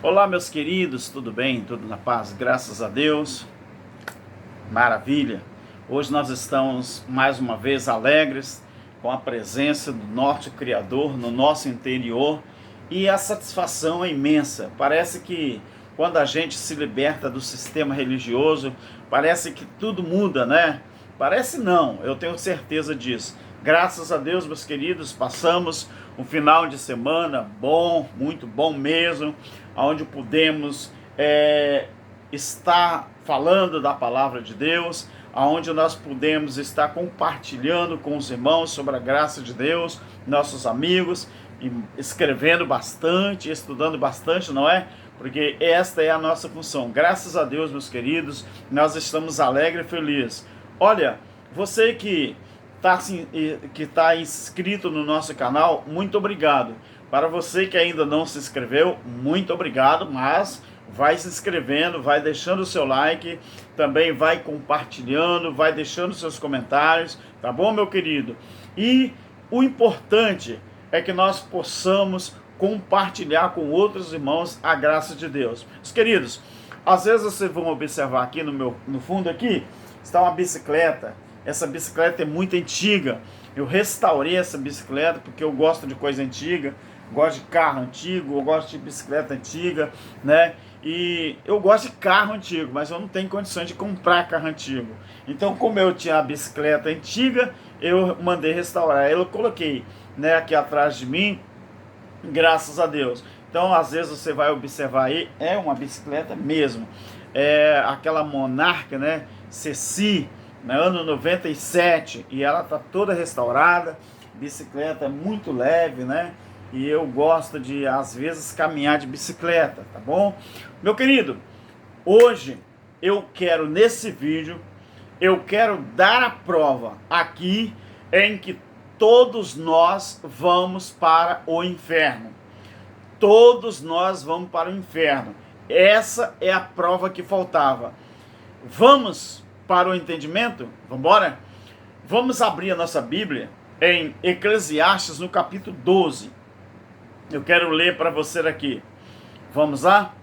Olá, meus queridos, tudo bem? Tudo na paz? Graças a Deus. Maravilha. Hoje nós estamos mais uma vez alegres com a presença do nosso Criador no nosso interior e a satisfação é imensa. Parece que quando a gente se liberta do sistema religioso, parece que tudo muda, né? Parece não, eu tenho certeza disso. Graças a Deus, meus queridos, passamos um final de semana bom, muito bom mesmo, onde pudemos estar falando da palavra de Deus, onde nós pudemos estar compartilhando com os irmãos sobre a graça de Deus, nossos amigos, escrevendo bastante, estudando bastante, não é? Porque esta é a nossa função. Graças a Deus, meus queridos, nós estamos alegres e felizes. Olha, você que está inscrito no nosso canal, muito obrigado. Para você que ainda não se inscreveu, muito obrigado, mas vai se inscrevendo, vai deixando o seu like, também vai compartilhando, vai deixando seus comentários, tá bom, meu querido? E o importante é que nós possamos compartilhar com outros irmãos a graça de Deus. Meus queridos, às vezes vocês vão observar aqui no fundo aqui, está uma bicicleta. Essa bicicleta é muito antiga. Eu restaurei essa bicicleta porque eu gosto de coisa antiga, gosto de carro antigo, eu gosto de bicicleta antiga, né? E eu gosto de carro antigo, mas eu não tenho condições de comprar carro antigo. Então, como eu tinha a bicicleta antiga, eu mandei restaurar. Eu coloquei, né, aqui atrás de mim, graças a Deus. Então, às vezes você vai observar aí, é uma bicicleta mesmo. É aquela Monarca, né? Ceci, no ano 97, e ela tá toda restaurada. Bicicleta muito leve, né? E eu gosto de, às vezes, caminhar de bicicleta, tá bom? Meu querido, hoje eu quero, nesse vídeo, eu quero dar a prova aqui em que todos nós vamos para o inferno. Todos nós vamos para o inferno. Essa é a prova que faltava. Vamos para o entendimento? Vamos embora? Vamos abrir a nossa Bíblia em Eclesiastes, no capítulo 12. Eu quero ler para você aqui. Vamos lá?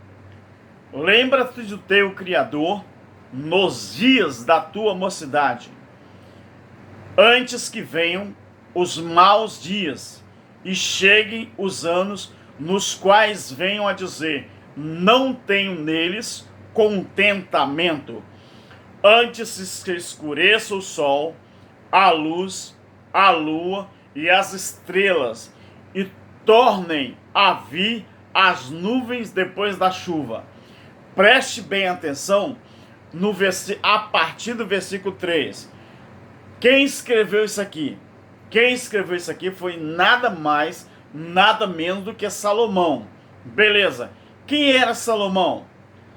Lembra-te do teu Criador nos dias da tua mocidade, antes que venham os maus dias e cheguem os anos nos quais venham a dizer: não tenho neles contentamento. Antes que escureça o sol, a luz, a lua e as estrelas, e tornem a vir as nuvens depois da chuva. Preste bem atenção a partir do versículo 3. Quem escreveu isso aqui? Quem escreveu isso aqui foi nada mais, nada menos do que Salomão. Beleza. Quem era Salomão?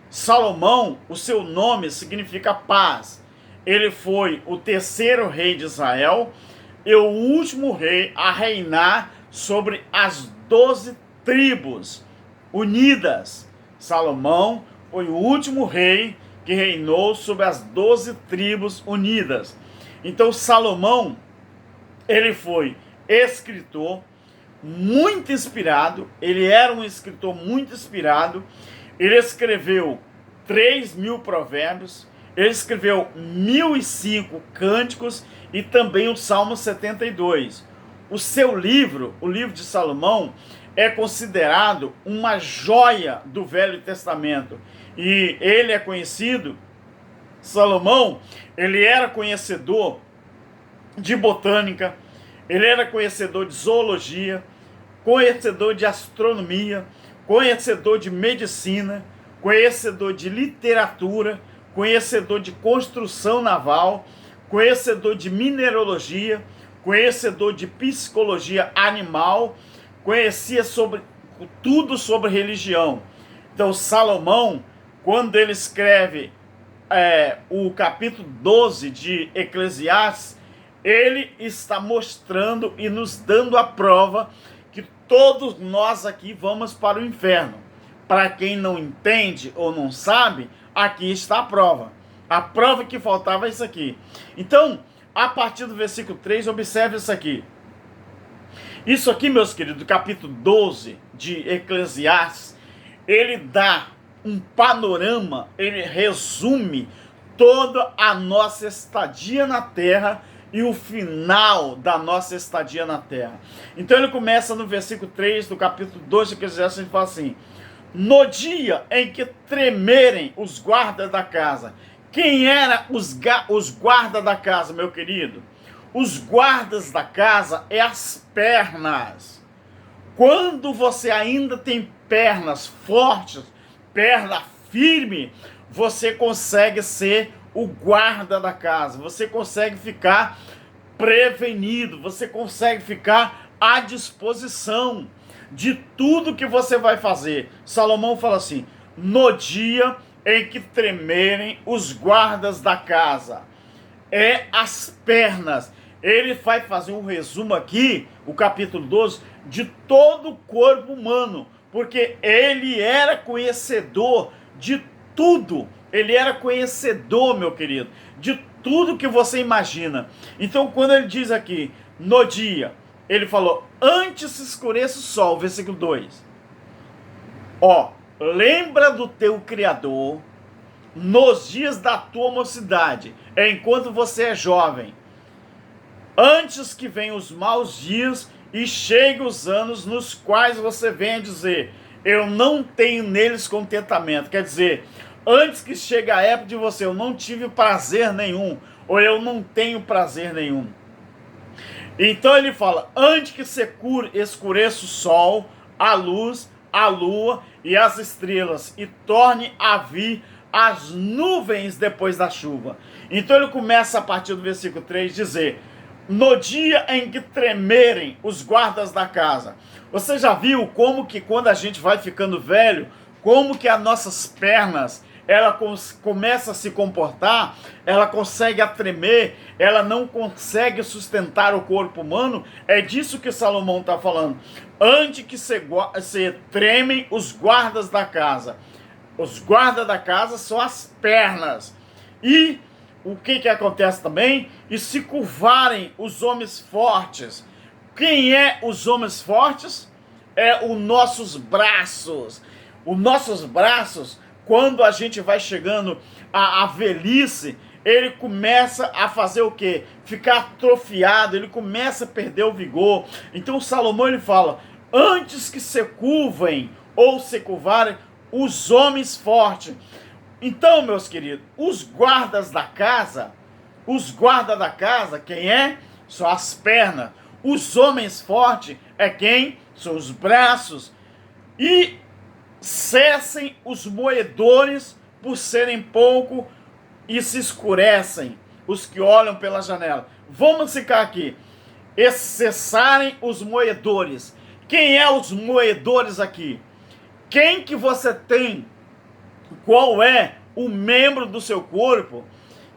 Salomão, o seu nome significa paz. Ele foi o terceiro rei de Israel e o último rei a reinar sobre as 12 tribos unidas. Salomão foi o último rei que reinou sobre as 12 tribos unidas. Então Salomão, ele foi escritor muito inspirado, ele era um escritor muito inspirado. Ele escreveu 3.000 provérbios, ele escreveu 1.005 cânticos e também o Salmo 72. O seu livro, o livro de Salomão, é considerado uma joia do Velho Testamento. E ele é conhecido, Salomão, ele era conhecedor de botânica, ele era conhecedor de zoologia, conhecedor de astronomia, conhecedor de medicina, conhecedor de literatura, conhecedor de construção naval, conhecedor de mineralogia, conhecedor de psicologia animal, conhecia tudo sobre religião. Então Salomão, quando ele escreve o capítulo 12 de Eclesiastes, ele está mostrando e nos dando a prova que todos nós aqui vamos para o inferno. Para quem não entende ou não sabe, aqui está a prova. A prova que faltava é isso aqui. Então, a partir do versículo 3, observe isso aqui. Isso aqui, meus queridos, do capítulo 12 de Eclesiastes, ele dá um panorama, ele resume toda a nossa estadia na Terra e o final da nossa estadia na Terra. Então ele começa no versículo 3 do capítulo 2 de Eclesiastes, ele fala assim: no dia em que tremerem os guardas da casa. Quem eram os guardas da casa, meu querido? Os guardas da casa é as pernas. Quando você ainda tem pernas fortes, perna firme, você consegue ser o guarda da casa. Você consegue ficar prevenido, você consegue ficar à disposição de tudo que você vai fazer. Salomão fala assim: no dia em que tremerem os guardas da casa, é as pernas. Ele vai fazer um resumo aqui, o capítulo 12, de todo o corpo humano, porque ele era conhecedor de tudo. Ele era conhecedor, meu querido, de tudo que você imagina. Então, quando ele diz aqui, no dia, ele falou, antes se escureça o sol, versículo 2. Ó, lembra do teu Criador nos dias da tua mocidade, enquanto você é jovem, antes que venham os maus dias e cheguem os anos nos quais você venha dizer, eu não tenho neles contentamento. Quer dizer, antes que chegue a época de você, eu não tive prazer nenhum, ou eu não tenho prazer nenhum. Então ele fala, antes que se escureça o sol, a luz, a lua e as estrelas, e torne a vir as nuvens depois da chuva. Então ele começa a partir do versículo 3 dizer, no dia em que tremerem os guardas da casa. Você já viu como que quando a gente vai ficando velho, como que as nossas pernas, ela começa a se comportar, ela consegue a tremer, ela não consegue sustentar o corpo humano? É disso que Salomão está falando. Antes que se tremem os guardas da casa. Os guardas da casa são as pernas. E o que acontece também? E se curvarem os homens fortes. Quem é os homens fortes? É os nossos braços. Os nossos braços, quando a gente vai chegando à velhice, ele começa a fazer o quê? Ficar atrofiado, ele começa a perder o vigor. Então Salomão ele fala, antes que se curvem ou se curvarem os homens fortes. Então, meus queridos, os guardas da casa, quem é? São as pernas. Os homens fortes é quem? São os braços. E cessem os moedores por serem pouco e se escurecem os que olham pela janela. Vamos ficar aqui. E cessarem os moedores. Quem é os moedores aqui? Quem que você tem? Qual é o membro do seu corpo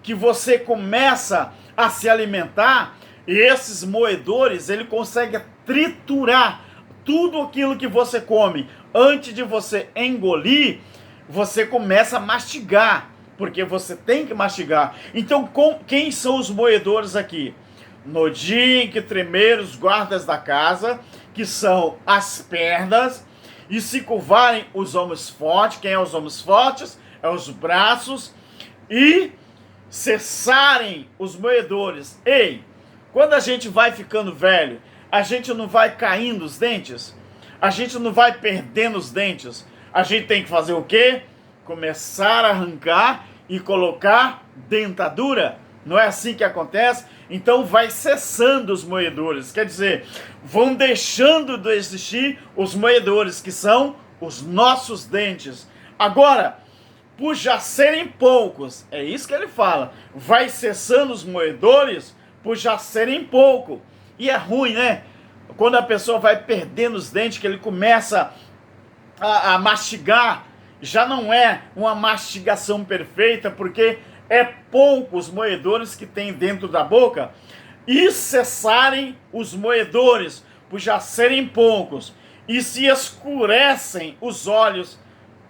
que você começa a se alimentar e esses moedores, ele consegue triturar tudo aquilo que você come. Antes de você engolir, você começa a mastigar, porque você tem que mastigar. Então, quem são os moedores aqui? No dia em que tremer os guardas da casa, que são as pernas, e se curvarem os homens fortes. Quem é os homens fortes? É os braços. E cessarem os moedores. Ei, quando a gente vai ficando velho, a gente não vai caindo os dentes? A gente não vai perdendo os dentes? A gente tem que fazer o quê? Começar a arrancar e colocar dentadura. Não é assim que acontece? Então vai cessando os moedores. Quer dizer, vão deixando de existir os moedores, que são os nossos dentes. Agora, por já serem poucos, é isso que ele fala, vai cessando os moedores por já serem poucos. E é ruim, né? Quando a pessoa vai perdendo os dentes, que ele começa a mastigar, já não é uma mastigação perfeita, porque é poucos moedores que tem dentro da boca. E cessarem os moedores por já serem poucos, e se escurecem os olhos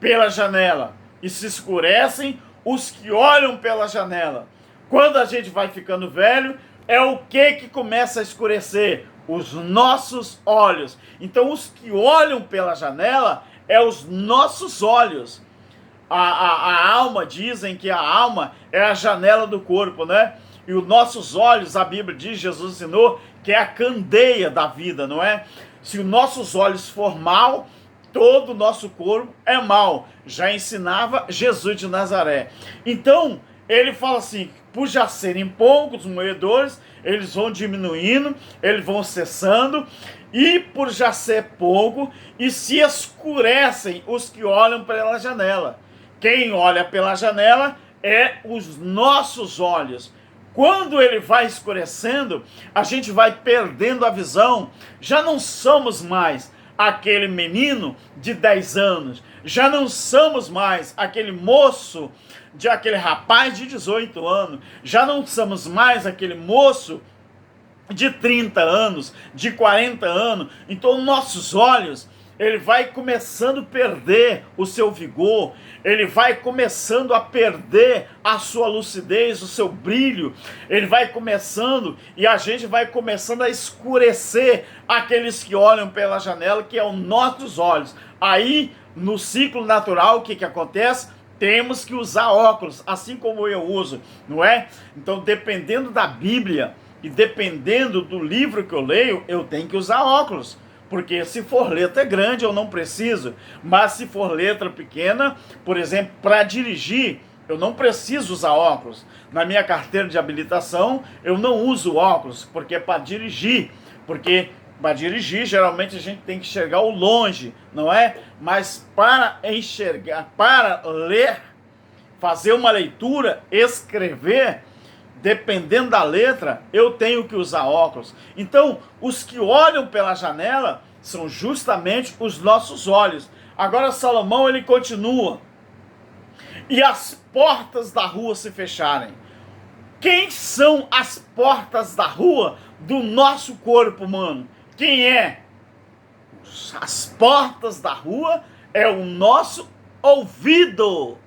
pela janela, e se escurecem os que olham pela janela. Quando a gente vai ficando velho, é o que começa a escurecer? Os nossos olhos. Então os que olham pela janela é os nossos olhos. A alma, dizem que a alma é a janela do corpo, né? E os nossos olhos, a Bíblia diz, Jesus ensinou, que é a candeia da vida, não é? Se os nossos olhos for mal, todo o nosso corpo é mal. Já ensinava Jesus de Nazaré. Então, ele fala assim, por já serem poucos moedores, eles vão diminuindo, eles vão cessando, e por já ser pouco, e se escurecem os que olham pela janela. Quem olha pela janela é os nossos olhos. Quando ele vai escurecendo, a gente vai perdendo a visão. Já não somos mais aquele menino de 10 anos. Já não somos mais aquele moço, aquele rapaz de 18 anos. Já não somos mais aquele moço de 30 anos, de 40 anos. Então, nossos olhos, ele vai começando a perder o seu vigor, ele vai começando a perder a sua lucidez, o seu brilho, ele vai começando, e a gente vai começando a escurecer aqueles que olham pela janela, que é os nossos olhos. Aí, no ciclo natural, o que acontece? Temos que usar óculos, assim como eu uso, não é? Então, dependendo da Bíblia e dependendo do livro que eu leio, eu tenho que usar óculos. Porque se for letra grande eu não preciso, mas se for letra pequena, por exemplo, para dirigir, eu não preciso usar óculos. Na minha carteira de habilitação, eu não uso óculos, porque é para dirigir. Porque para dirigir, geralmente a gente tem que enxergar o longe, não é? Mas para enxergar, para ler, fazer uma leitura, escrever, dependendo da letra, eu tenho que usar óculos. Então, os que olham pela janela são justamente os nossos olhos. Agora, Salomão, ele continua. E as portas da rua se fecharem. Quem são as portas da rua do nosso corpo humano? Quem é? As portas da rua é o nosso ouvido.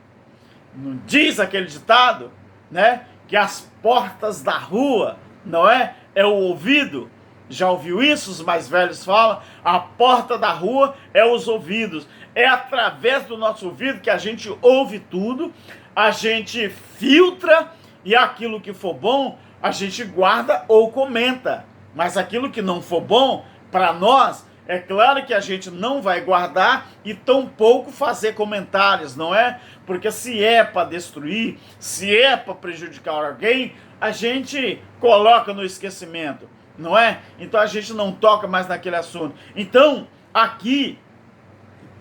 Não diz aquele ditado, né? Que as portas da rua, não é? É o ouvido. Já ouviu isso? Os mais velhos falam. A porta da rua é os ouvidos. É através do nosso ouvido que a gente ouve tudo, a gente filtra, e aquilo que for bom, a gente guarda ou comenta. Mas aquilo que não for bom, para nós, é claro que a gente não vai guardar e tampouco fazer comentários, não é? Porque se é para destruir, se é para prejudicar alguém, a gente coloca no esquecimento, não é? Então a gente não toca mais naquele assunto. Então, aqui,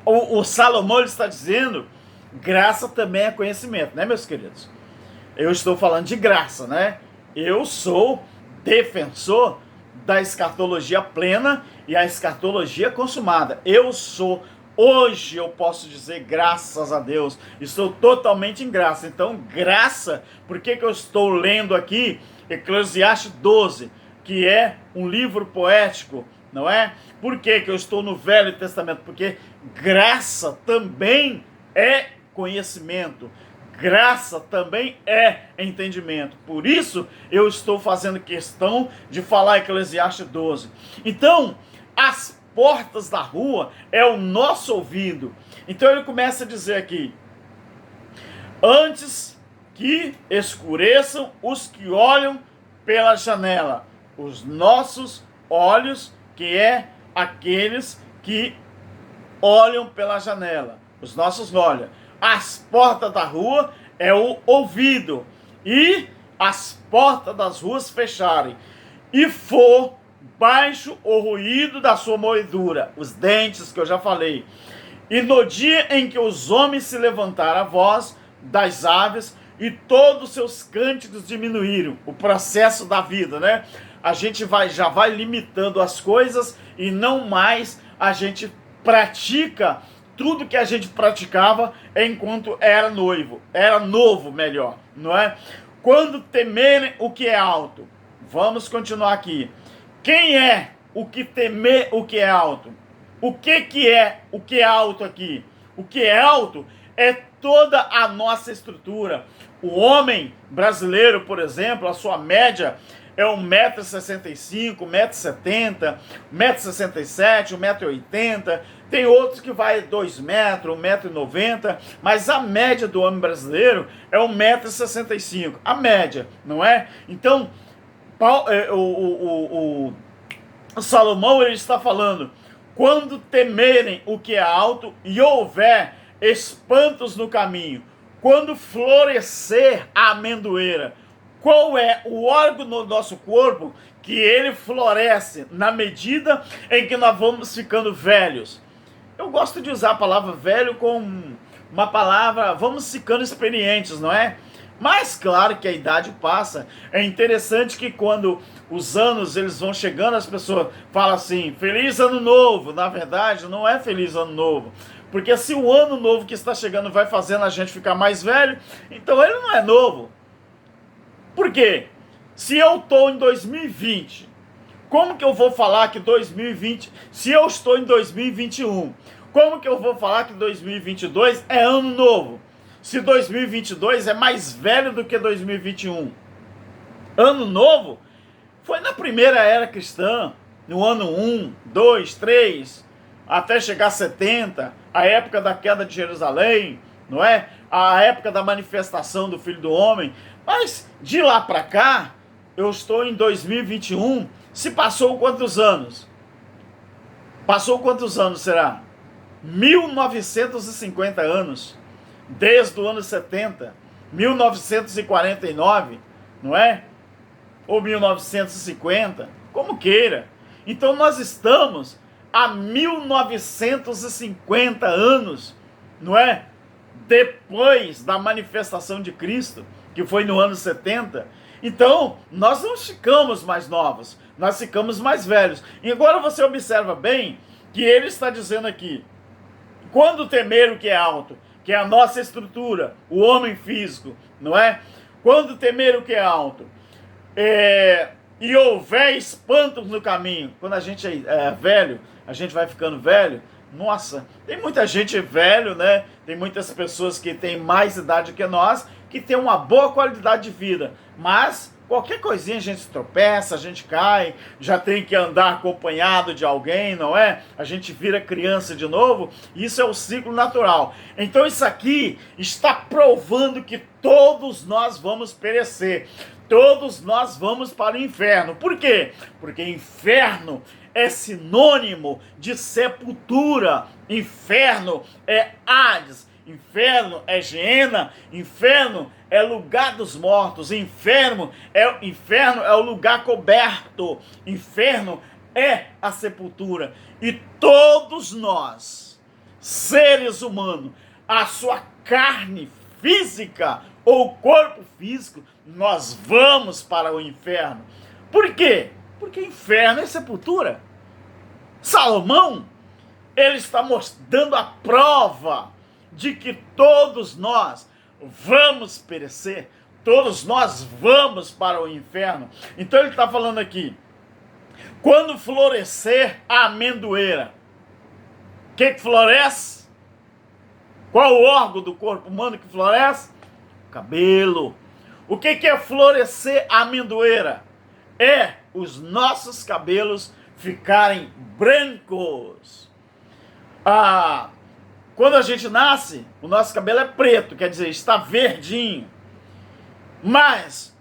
o Salomão ele está dizendo, graça também é conhecimento, né, meus queridos? Eu estou falando de graça, né? Eu sou defensor da escatologia plena e a escatologia consumada. Hoje eu posso dizer, graças a Deus, estou totalmente em graça. Então, graça, por que eu estou lendo aqui Eclesiastes 12, que é um livro poético, não é? Por que eu estou no Velho Testamento? Porque graça também é conhecimento. Graça também é entendimento. Por isso, eu estou fazendo questão de falar Eclesiastes 12. Então, as portas da rua é o nosso ouvido. Então, ele começa a dizer aqui, antes que escureçam os que olham pela janela. Os nossos olhos, que é aqueles que olham pela janela. Os nossos olhos. As portas da rua é o ouvido, e as portas das ruas fecharem, e for baixo o ruído da sua moedura, os dentes que eu já falei, e no dia em que os homens se levantaram a voz das aves, e todos os seus cânticos diminuíram, o processo da vida, né? A gente já vai limitando as coisas, e não mais a gente pratica tudo que a gente praticava enquanto era novo, melhor, não é? Quando temerem o que é alto. Vamos continuar aqui. Quem é o que temer o que é alto? O que é alto aqui? O que é alto é toda a nossa estrutura. O homem brasileiro, por exemplo, a sua média é 1,65 m, 1,70 m, 1,67 m, 1,80 m, Tem outros que vai 2 metros, 1,90 m, mas a média do homem brasileiro é 1,65 m. A média, não é? Então, o Salomão ele está falando, quando temerem o que é alto e houver espantos no caminho, quando florescer a amendoeira, qual é o órgão no nosso corpo que ele floresce na medida em que nós vamos ficando velhos? Eu gosto de usar a palavra velho com uma palavra, vamos ficando experientes, não é? Mas claro que a idade passa. É interessante que quando os anos eles vão chegando, as pessoas falam assim, feliz ano novo. Na verdade, não é feliz ano novo. Porque se o ano novo que está chegando vai fazendo a gente ficar mais velho, então ele não é novo. Por quê? Se eu estou em 2020, como que eu vou falar que 2020, se eu estou em 2021, como que eu vou falar que 2022 é ano novo? Se 2022 é mais velho do que 2021. Ano novo foi na primeira era cristã, no ano 1, 2, 3, até chegar a 70, a época da queda de Jerusalém, não é? A época da manifestação do Filho do Homem. Mas de lá para cá, eu estou em 2021, se passou quantos anos? Passou quantos anos será? 1950 anos. Desde o ano 70, 1949, não é? Ou 1950, como queira. Então nós estamos há 1950 anos, não é? Depois da manifestação de Cristo, que foi no ano 70. Então, nós não ficamos mais novos, nós ficamos mais velhos. E agora você observa bem que ele está dizendo aqui, quando temer o que é alto, que é a nossa estrutura, o homem físico, não é? Quando temer o que é alto, e houver espantos no caminho, quando a gente é velho, a gente vai ficando velho, nossa, tem muita gente velho, né? Tem muitas pessoas que têm mais idade que nós, que têm uma boa qualidade de vida, mas qualquer coisinha a gente tropeça, a gente cai, já tem que andar acompanhado de alguém, não é? A gente vira criança de novo, isso é o ciclo natural. Então isso aqui está provando que todos nós vamos perecer, todos nós vamos para o inferno. Por quê? Porque inferno é sinônimo de sepultura, inferno é Hades, inferno é Geena, inferno é lugar dos mortos, inferno é o lugar coberto, inferno é a sepultura. E todos nós, seres humanos, a sua carne física ou corpo físico, nós vamos para o inferno. Por quê? Porque inferno é sepultura. Salomão, ele está dando a prova de que todos nós vamos perecer, todos nós vamos para o inferno. Então ele está falando aqui, quando florescer a amendoeira, o que floresce? Qual o órgão do corpo humano que floresce? O cabelo. O que é florescer a amendoeira? É os nossos cabelos ficarem brancos. Quando a gente nasce, o nosso cabelo é preto, quer dizer, está verdinho. Mas,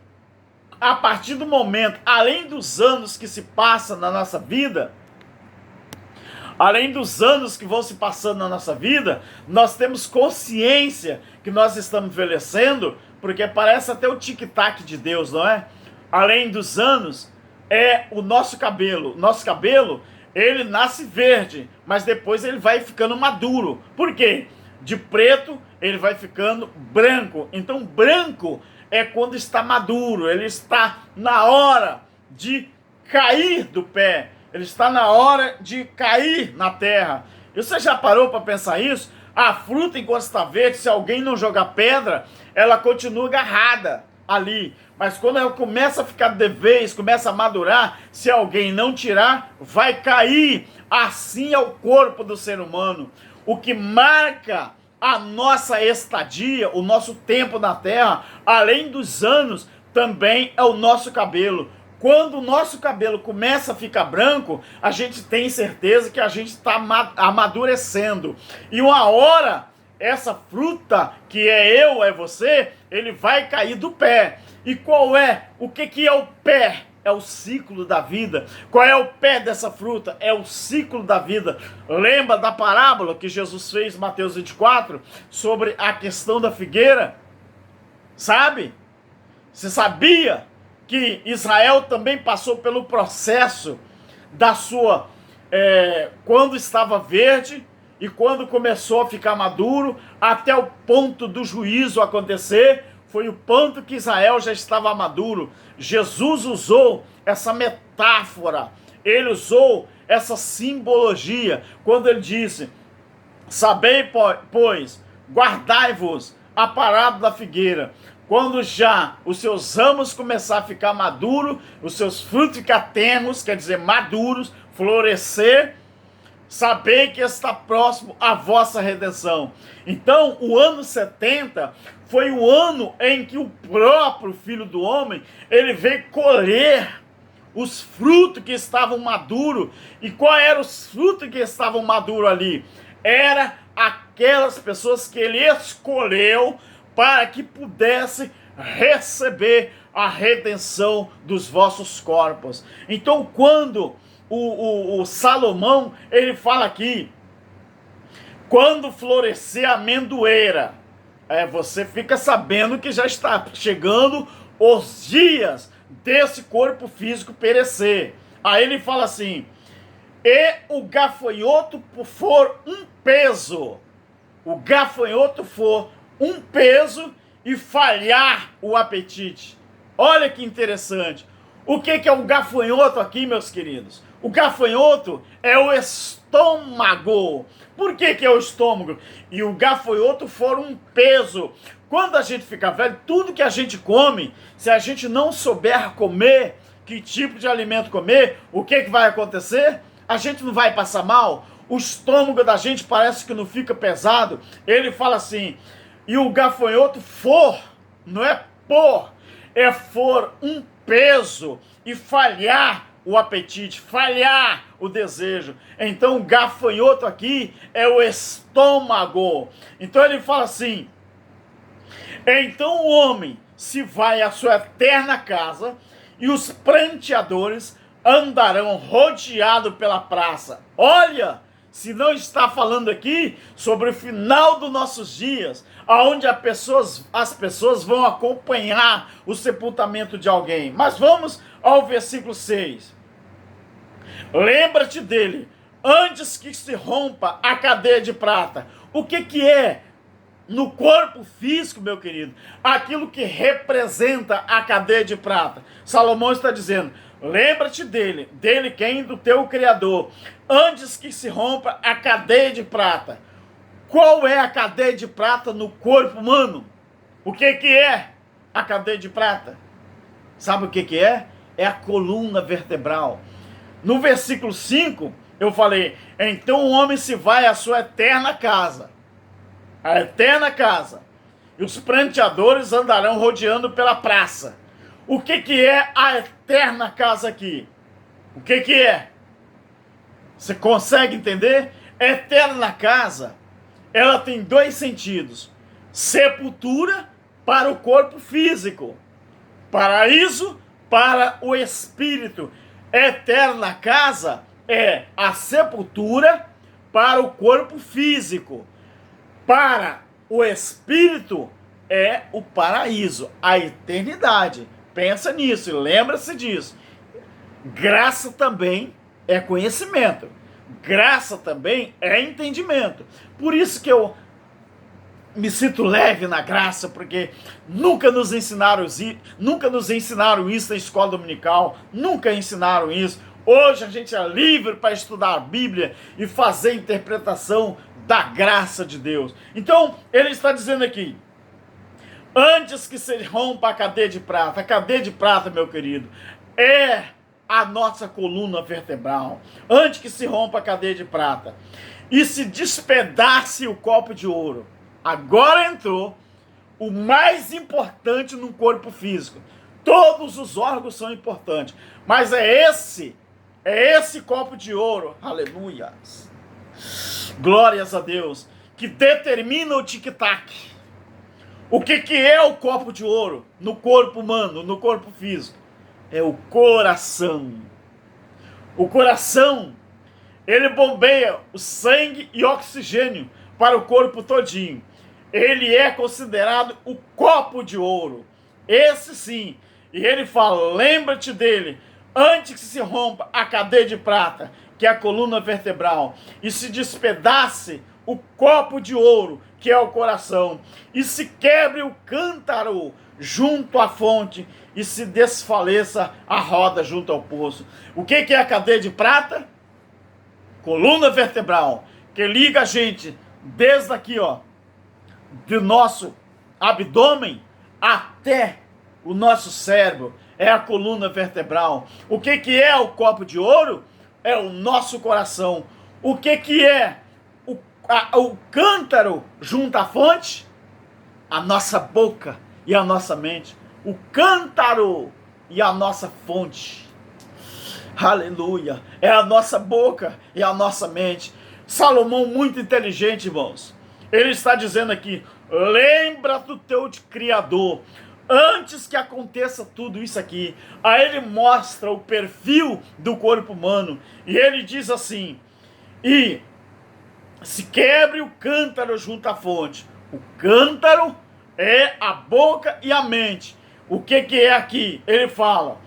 a partir do momento, além dos anos que se passam na nossa vida, além dos anos que vão se passando na nossa vida, nós temos consciência que nós estamos envelhecendo, porque parece até o tic-tac de Deus, não é? Além dos anos, é o nosso cabelo. Nosso cabelo, ele nasce verde, mas depois ele vai ficando maduro. Por quê? De preto, ele vai ficando branco. Então, branco é quando está maduro, ele está na hora de cair do pé, ele está na hora de cair na terra. E você já parou para pensar isso? A fruta, enquanto está verde, se alguém não jogar pedra, ela continua agarrada ali. Mas quando ela começa a ficar de vez, começa a madurar, se alguém não tirar, vai cair. Assim é o corpo do ser humano. O que marca a nossa estadia, o nosso tempo na terra, além dos anos, também é o nosso cabelo. Quando o nosso cabelo começa a ficar branco, a gente tem certeza que a gente está amadurecendo. E uma hora, essa fruta, que é eu, é você, ele vai cair do pé. E qual é? O que é o pé? É o ciclo da vida. Qual é o pé dessa fruta? É o ciclo da vida. Lembra da parábola que Jesus fez em Mateus 24 sobre a questão da figueira? Sabe? Você sabia que Israel também passou pelo processo da sua... quando estava verde e quando começou a ficar maduro, até o ponto do juízo acontecer, foi o ponto que Israel já estava maduro. Jesus usou essa metáfora, ele usou essa simbologia, quando ele disse: sabei, pois, guardai-vos a parábola da figueira. Quando já os seus ramos começar a ficar maduros, os seus frutos ficar tenros, quer dizer, maduros, florescer, sabei que está próximo a vossa redenção. Então, o ano 70 foi o ano em que o próprio Filho do Homem, ele veio colher os frutos que estavam maduros. E qual eram os frutos que estavam maduros ali? Era aquelas pessoas que ele escolheu para que pudesse receber a redenção dos vossos corpos. Então, quando o Salomão, ele fala aqui, quando florescer a amendoeira, você fica sabendo que já está chegando os dias desse corpo físico perecer. Aí ele fala assim: e o gafanhoto for um peso, o gafanhoto for um peso e falhar o apetite. Olha que interessante. O que é um gafanhoto aqui, meus queridos? O gafanhoto é o estômago. Por que é o estômago? E o gafanhoto for um peso. Quando a gente fica velho, tudo que a gente come, se a gente não souber comer, que tipo de alimento comer, o que vai acontecer? A gente não vai passar mal? O estômago da gente parece que não fica pesado. Ele fala assim: e o gafanhoto for, não é por, é for um peso e falhar o apetite, falhar o desejo. Então o gafanhoto aqui é o estômago. Então ele fala assim: então o homem se vai à sua eterna casa e os pranteadores andarão rodeados pela praça. Olha, se não está falando aqui sobre o final dos nossos dias, aonde as pessoas vão acompanhar o sepultamento de alguém. Mas vamos ao versículo 6. Lembra-te dele, antes que se rompa a cadeia de prata. O que é no corpo físico, meu querido? Aquilo que representa a cadeia de prata. Salomão está dizendo: lembra-te dele quem? Do teu Criador, antes que se rompa a cadeia de prata. Qual é a cadeia de prata no corpo humano? O que é a cadeia de prata? Sabe o que é? É a coluna vertebral. No versículo 5, eu falei: então o homem se vai à sua eterna casa. A eterna casa. E os pranteadores andarão rodeando pela praça. O que é a eterna casa aqui? O que é? Você consegue entender? Eterna casa, ela tem dois sentidos: sepultura para o corpo físico, paraíso para o espírito. Eterna casa é a sepultura para o corpo físico. Para o espírito é o paraíso, a eternidade. Pensa nisso e lembra-se disso. Graça também é conhecimento. Graça também é entendimento. Por isso que eu me sinto leve na graça, porque nunca nos ensinaram isso na escola dominical, nunca ensinaram isso. Hoje a gente é livre para estudar a Bíblia e fazer interpretação da graça de Deus. Então, ele está dizendo aqui: antes que se rompa a cadeia de prata. A cadeia de prata, meu querido, é a nossa coluna vertebral. Antes que se rompa a cadeia de prata e se despedace o copo de ouro. Agora entrou o mais importante no corpo físico. Todos os órgãos são importantes, mas é esse copo de ouro, aleluia, glórias a Deus, que determina o tic-tac. O que é o copo de ouro no corpo humano, no corpo físico? É o coração. O coração, ele bombeia o sangue e oxigênio para o corpo todinho. Ele é considerado o copo de ouro. Esse sim. E ele fala, lembra-te dele, antes que se rompa a cadeia de prata, que é a coluna vertebral, e se despedace o copo de ouro, que é o coração, e se quebre o cântaro junto à fonte, e se desfaleça a roda junto ao poço. O que é a cadeia de prata? Coluna vertebral, que liga a gente desde aqui, ó, do nosso abdômen até o nosso cérebro, é a coluna vertebral. O que é o copo de ouro? É o nosso coração. O que é o cântaro junto à fonte? A nossa boca e a nossa mente. O cântaro e a nossa fonte. Aleluia. É a nossa boca e a nossa mente. Salomão, muito inteligente, irmãos. Ele está dizendo aqui, lembra do teu Criador. Antes que aconteça tudo isso aqui, aí ele mostra o perfil do corpo humano, e ele diz assim, e se quebre o cântaro junto à fonte. O cântaro é a boca e a mente. O que é aqui? Ele fala,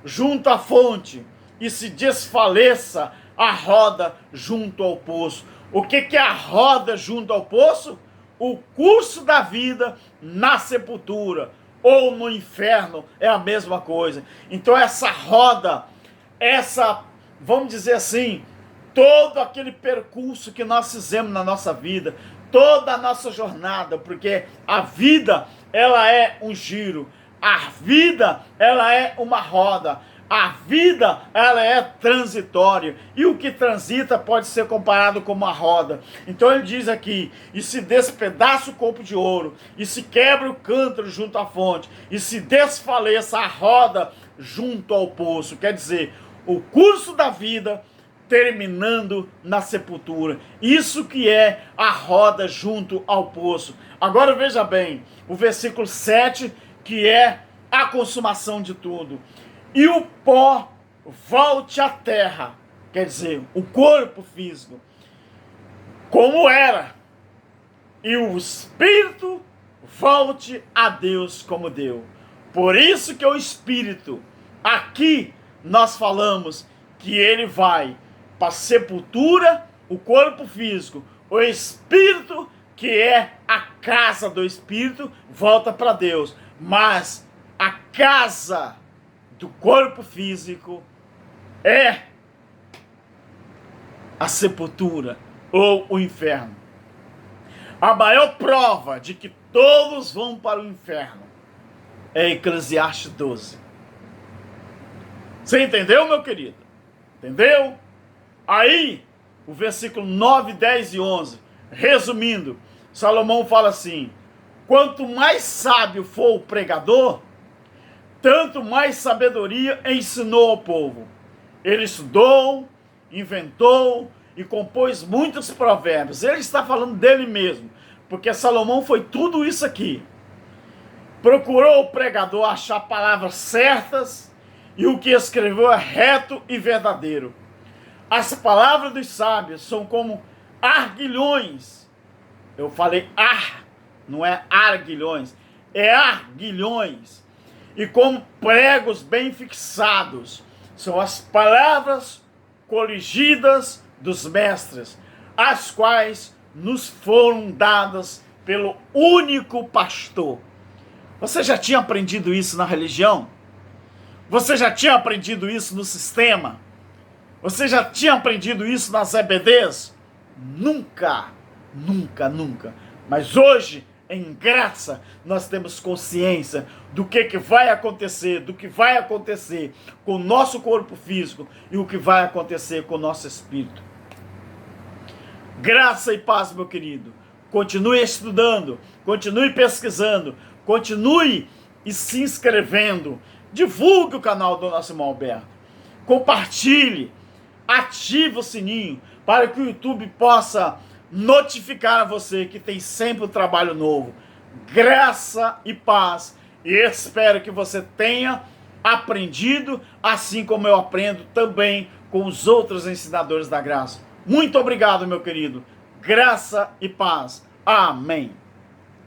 junto à fonte, e se desfaleça a roda junto ao poço. O que é a roda junto ao poço? O curso da vida na sepultura ou no inferno é a mesma coisa. Então essa roda, vamos dizer assim, todo aquele percurso que nós fizemos na nossa vida, toda a nossa jornada, porque a vida, ela é um giro, a vida, ela é uma roda, a vida, ela é transitória, e o que transita pode ser comparado com uma roda. Então ele diz aqui, e se despedaça o copo de ouro, e se quebra o cântaro junto à fonte, e se desfaleça a roda junto ao poço. Quer dizer, o curso da vida terminando na sepultura. Isso que é a roda junto ao poço. Agora veja bem, o versículo 7, que é a consumação de tudo. E o pó volte à terra, quer dizer, o corpo físico, como era, e o espírito volte a Deus como deu. Por isso que o espírito, aqui nós falamos que ele vai para a sepultura, o corpo físico, o espírito, que é a casa do espírito, volta para Deus, mas a casa do corpo físico é a sepultura ou o inferno. A maior prova de que todos vão para o inferno é Eclesiastes 12. Você entendeu, meu querido? Entendeu? Aí, o versículo 9, 10 e 11, resumindo, Salomão fala assim, quanto mais sábio for o pregador, tanto mais sabedoria ensinou ao povo. Ele estudou, inventou e compôs muitos provérbios. Ele está falando dele mesmo, porque Salomão foi tudo isso aqui. Procurou o pregador achar palavras certas, e o que escreveu é reto e verdadeiro. As palavras dos sábios são como arguilhões. Eu falei não é arguilhões, é arguilhões. E como pregos bem fixados, são as palavras coligidas dos mestres, as quais nos foram dadas pelo único pastor. Você já tinha aprendido isso na religião? Você já tinha aprendido isso no sistema? Você já tinha aprendido isso nas EBDs? Nunca, nunca, nunca. Mas hoje, em graça, nós temos consciência do que vai acontecer, do que vai acontecer com o nosso corpo físico e o que vai acontecer com o nosso espírito. Graça e paz, meu querido. Continue estudando, continue pesquisando, continue e se inscrevendo. Divulgue o canal do nosso irmão Alberto. Compartilhe. Ative o sininho para que o YouTube possa notificar a você que tem sempre um trabalho novo. Graça e paz. E espero que você tenha aprendido, assim como eu aprendo também com os outros ensinadores da graça. Muito obrigado, meu querido. Graça e paz. Amém.